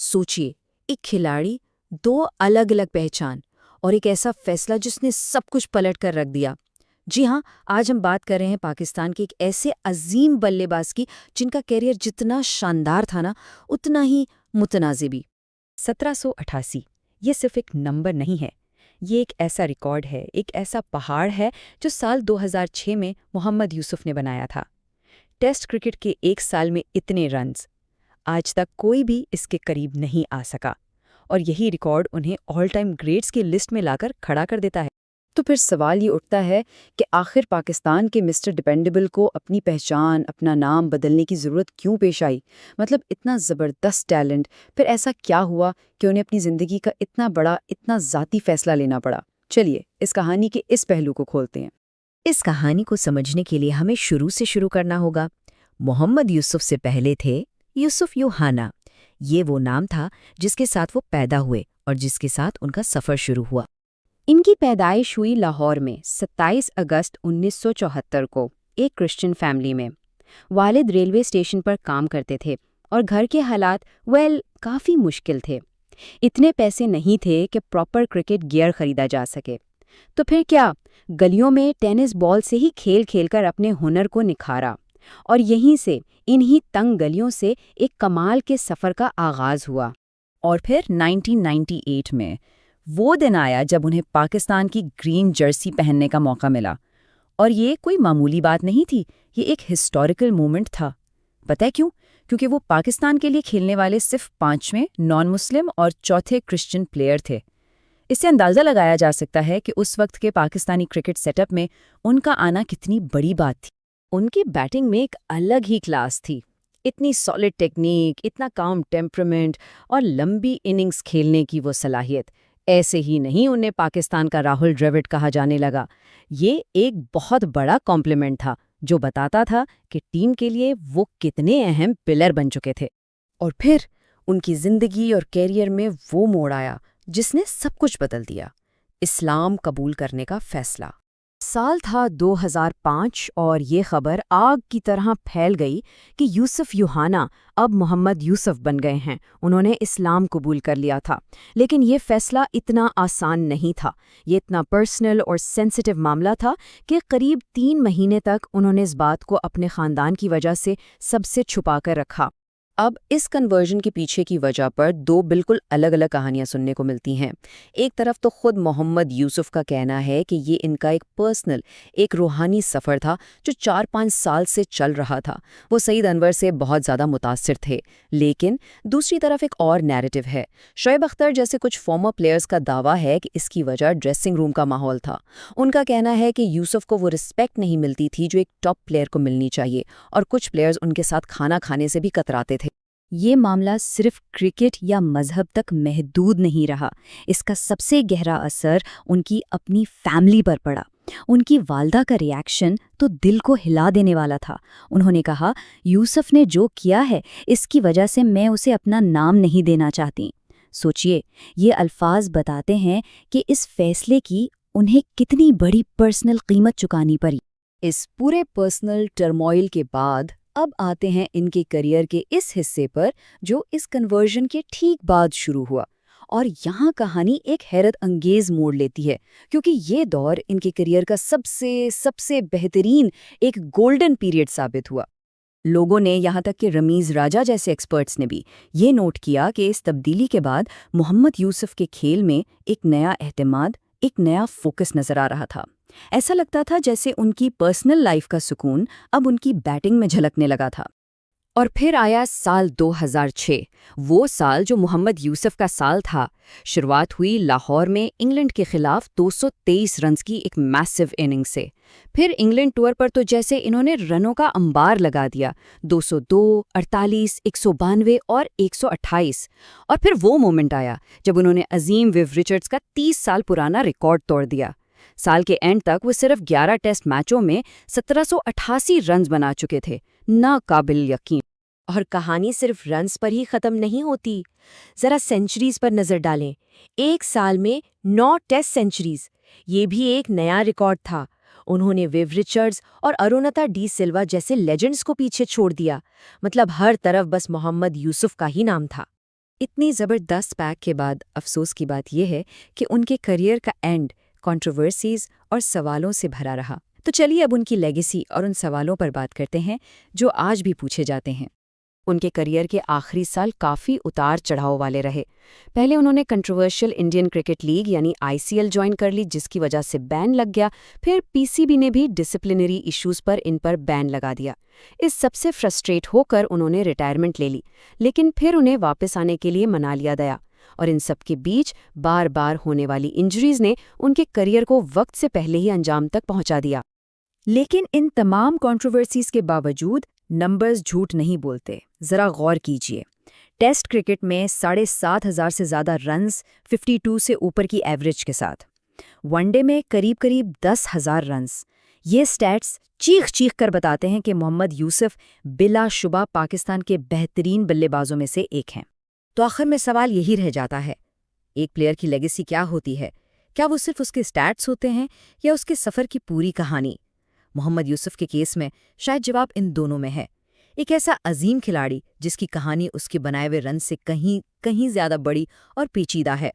سوچیے، ایک کھلاڑی، دو الگ الگ پہچان، اور ایک ایسا فیصلہ جس نے سب کچھ پلٹ کر رکھ دیا۔ جی ہاں، آج ہم بات کر رہے ہیں پاکستان کے ایک ایسے عظیم بلے باز کی جن کا کیریئر جتنا شاندار تھا نا، اتنا ہی متنازع بھی۔ 1788 یہ صرف ایک نمبر نہیں ہے، یہ ایک ایسا ریکارڈ ہے، ایک ایسا پہاڑ ہے جو سال 2006 میں محمد یوسف نے بنایا تھا۔ ٹیسٹ کرکٹ کے ایک سال میں اتنے رنز آج تک کوئی بھی اس کے قریب نہیں آ سکا، اور یہی ریکارڈ انہیں آل ٹائم گریٹس کی لسٹ میں لا کر کھڑا کر دیتا ہے۔ تو پھر سوال یہ اٹھتا ہے کہ آخر پاکستان کے مسٹر ڈیپینڈیبل کو اپنی پہچان، اپنا نام بدلنے کی ضرورت کیوں پیش آئی؟ مطلب اتنا زبردست ٹیلنٹ، پھر ایسا کیا ہوا کہ انہیں اپنی زندگی کا اتنا بڑا، اتنا ذاتی فیصلہ لینا پڑا؟ چلیے اس کہانی کے اس پہلو کو کھولتے ہیں۔ اس کہانی کو سمجھنے کے لیے ہمیں شروع سے شروع کرنا ہوگا۔ محمد یوسف سے پہلے تھے یوسف یوحنا۔ یہ وہ نام تھا جس کے ساتھ وہ پیدا ہوئے اور جس کے ساتھ ان کا سفر شروع ہوا۔ ان کی پیدائش ہوئی لاہور میں 27 اگست 1974 کو، ایک کرسچن فیملی میں۔ والد ریلوے اسٹیشن پر کام کرتے تھے اور گھر کے حالات کافی مشکل تھے۔ اتنے پیسے نہیں تھے کہ پراپر کرکٹ گیئر خریدا جا سکے، تو پھر کیا، گلیوں میں ٹینس بال سے ہی کھیل کھیل کر اپنے ہنر کو نکھارا، اور یہیں سے، انہی تنگ گلیوں سے ایک کمال کے سفر کا آغاز ہوا۔ اور پھر 1998 میں وہ دن آیا جب انہیں پاکستان کی گرین جرسی پہننے کا موقع ملا، اور یہ کوئی معمولی بات نہیں تھی، یہ ایک ہسٹوریکل مومنٹ تھا۔ پتہ ہے کیوں؟ کیونکہ وہ پاکستان کے لیے کھیلنے والے صرف 5ویں نان مسلم اور چوتھے کرسچن پلیئر تھے۔ اس سے اندازہ لگایا جا سکتا ہے کہ اس وقت کے پاکستانی کرکٹ سیٹ اپ میں ان کا آنا کتنی بڑی بات تھی۔ ان کی بیٹنگ میں ایک الگ ہی کلاس تھی، اتنی سالڈ ٹیکنیک، اتنا کام ٹیمپرمنٹ اور لمبی اننگز کھیلنے کی وہ صلاحیت۔ ایسے ہی نہیں انہیں پاکستان کا راہل ڈراوڈ کہا جانے لگا۔ یہ ایک بہت بڑا کمپلیمنٹ تھا جو بتاتا تھا کہ ٹیم کے لیے وہ کتنے اہم پلر بن چکے تھے۔ اور پھر ان کی زندگی اور کیریئر میں وہ موڑ آیا جس نے سب کچھ بدل دیا: اسلام قبول کرنے کا فیصلہ۔ سال تھا 2005 اور یہ خبر آگ کی طرح پھیل گئی کہ یوسف یوحنا اب محمد یوسف بن گئے ہیں۔ انہوں نے اسلام قبول کر لیا تھا، لیکن یہ فیصلہ اتنا آسان نہیں تھا۔ یہ اتنا پرسنل اور سینسٹیو معاملہ تھا کہ قریب 3 مہینے تک انہوں نے اس بات کو اپنے خاندان کی وجہ سے سب سے چھپا کر رکھا۔ اب اس کنورژن کے پیچھے کی وجہ پر 2 بالکل الگ الگ کہانیاں سننے کو ملتی ہیں۔ ایک طرف تو خود محمد یوسف کا کہنا ہے کہ یہ ان کا ایک پرسنل، ایک روحانی سفر تھا جو 4-5 سال سے چل رہا تھا۔ وہ سعید انور سے بہت زیادہ متاثر تھے۔ لیکن دوسری طرف ایک اور نیریٹو ہے۔ شعیب اختر جیسے کچھ فارمر پلیئرز کا دعویٰ ہے کہ اس کی وجہ ڈریسنگ روم کا ماحول تھا۔ ان کا کہنا ہے کہ یوسف کو وہ رسپیکٹ نہیں ملتی تھی جو ایک ٹاپ پلیئر کو ملنی چاہیے، اور کچھ پلیئرز ان کے ساتھ کھانا کھانے سے بھی کتراتے تھے۔ یہ معاملہ صرف کرکٹ یا مذہب تک محدود نہیں رہا، اس کا سب سے گہرا اثر ان کی اپنی فیملی پر پڑا۔ ان کی والدہ کا ری ایکشن تو دل کو ہلا دینے والا تھا۔ انہوں نے کہا، یوسف نے جو کیا ہے اس کی وجہ سے میں اسے اپنا نام نہیں دینا چاہتی۔ سوچئے، یہ الفاظ بتاتے ہیں کہ اس فیصلے کی انہیں کتنی بڑی پرسنل قیمت چکانی پڑی۔ اس پورے پرسنل ٹرموئل کے بعد اب آتے ہیں ان کے کیریئر کے اس حصے پر جو اس کنورژن کے ٹھیک بعد شروع ہوا، اور یہاں کہانی ایک حیرت انگیز موڑ لیتی ہے، کیونکہ یہ دور ان کے کیریئر کا سب سے بہترین ایک گولڈن پیریڈ ثابت ہوا۔ لوگوں نے، یہاں تک کہ رمیز راجہ جیسے ایکسپرٹس نے بھی، یہ نوٹ کیا کہ اس تبدیلی کے بعد محمد یوسف کے کھیل میں ایک نیا اعتماد، ایک نیا فوکس نظر آ رہا تھا۔ ایسا لگتا تھا جیسے ان کی پرسنل لائف کا سکون اب ان کی بیٹنگ میں جھلکنے لگا تھا۔ اور پھر آیا سال 2006، وہ سال جو محمد یوسف کا سال تھا۔ شروعات ہوئی لاہور میں انگلینڈ کے خلاف 223 رنز کی ایک میسو اننگ سے۔ پھر انگلینڈ ٹور پر تو جیسے انہوں نے رنوں کا انبار لگا دیا، 202، 48، 192 اور 128۔ اور پھر وہ مومنٹ آیا جب انہوں نے عظیم ویو رچرڈز کا 30 سال پرانا ریکارڈ توڑ دیا۔ سال کے اینڈ تک وہ صرف 11 ٹیسٹ میچوں میں 1788 رنز بنا چکے تھے، ناقابل یقین۔ اور کہانی صرف رنز پر ہی ختم نہیں ہوتی، ذرا سینچریز پر نظر ڈالیں۔ ایک سال میں 9 ٹیسٹ سینچریز، یہ بھی ایک نیا ریکارڈ تھا۔ انہوں نے ویو رچرڈز اور ارونتا ڈی سلوا جیسے لیجنڈز کو پیچھے چھوڑ دیا، مطلب ہر طرف بس محمد یوسف کا ہی نام تھا۔ اتنی زبردست پیک کے بعد افسوس کی بات یہ ہے کہ ان کے کریئر کا اینڈ کنٹروورسیز اور سوالوں سے بھرا رہا۔ تو چلیے اب ان کی لیگیسی اور ان سوالوں پر بات کرتے ہیں جو آج بھی پوچھے جاتے ہیں۔ ان کے کریئر کے آخری سال کافی اتار چڑھاؤ والے رہے۔ پہلے انہوں نے کنٹروورشل انڈین کرکٹ لیگ یعنی ICL جوائن کر لی، جس کی وجہ سے بین لگ گیا۔ پھر PCB نے بھی ڈسپلنری ایشوز پر ان پر بین لگا دیا۔ اس سب سے فرسٹریٹ ہو کر انہوں نے ریٹائرمنٹ لے لی، لیکن پھر انہیں واپس آنے کے لیے منا لیا گیا، اور ان سب کے بیچ بار بار ہونے والی انجریز نے ان کے کریئر کو وقت سے پہلے ہی انجام تک پہنچا دیا۔ لیکن ان تمام کنٹروورسیز کے باوجود نمبرز جھوٹ نہیں بولتے۔ ذرا غور کیجئے، ٹیسٹ کرکٹ میں 7,500 سے زیادہ رنز 52 سے اوپر کی ایوریج کے ساتھ، ون ڈے میں قریب 10,000 رنز۔ یہ سٹیٹس چیخ کر بتاتے ہیں کہ محمد یوسف بلا شبہ پاکستان کے بہترین بلے بازوں میں سے ایک ہیں۔ تو آخر میں سوال یہی رہ جاتا ہے، ایک پلیئر کی لیگیسی کیا ہوتی ہے؟ کیا وہ صرف اس کے سٹیٹس ہوتے ہیں یا اس کے سفر کی پوری کہانی؟ محمد یوسف کے کیس میں شاید جواب ان دونوں میں ہے۔ ایک ایسا عظیم کھلاڑی جس کی کہانی اس کے بنائے ہوئے رن سے کہیں زیادہ بڑی اور پیچیدہ ہے۔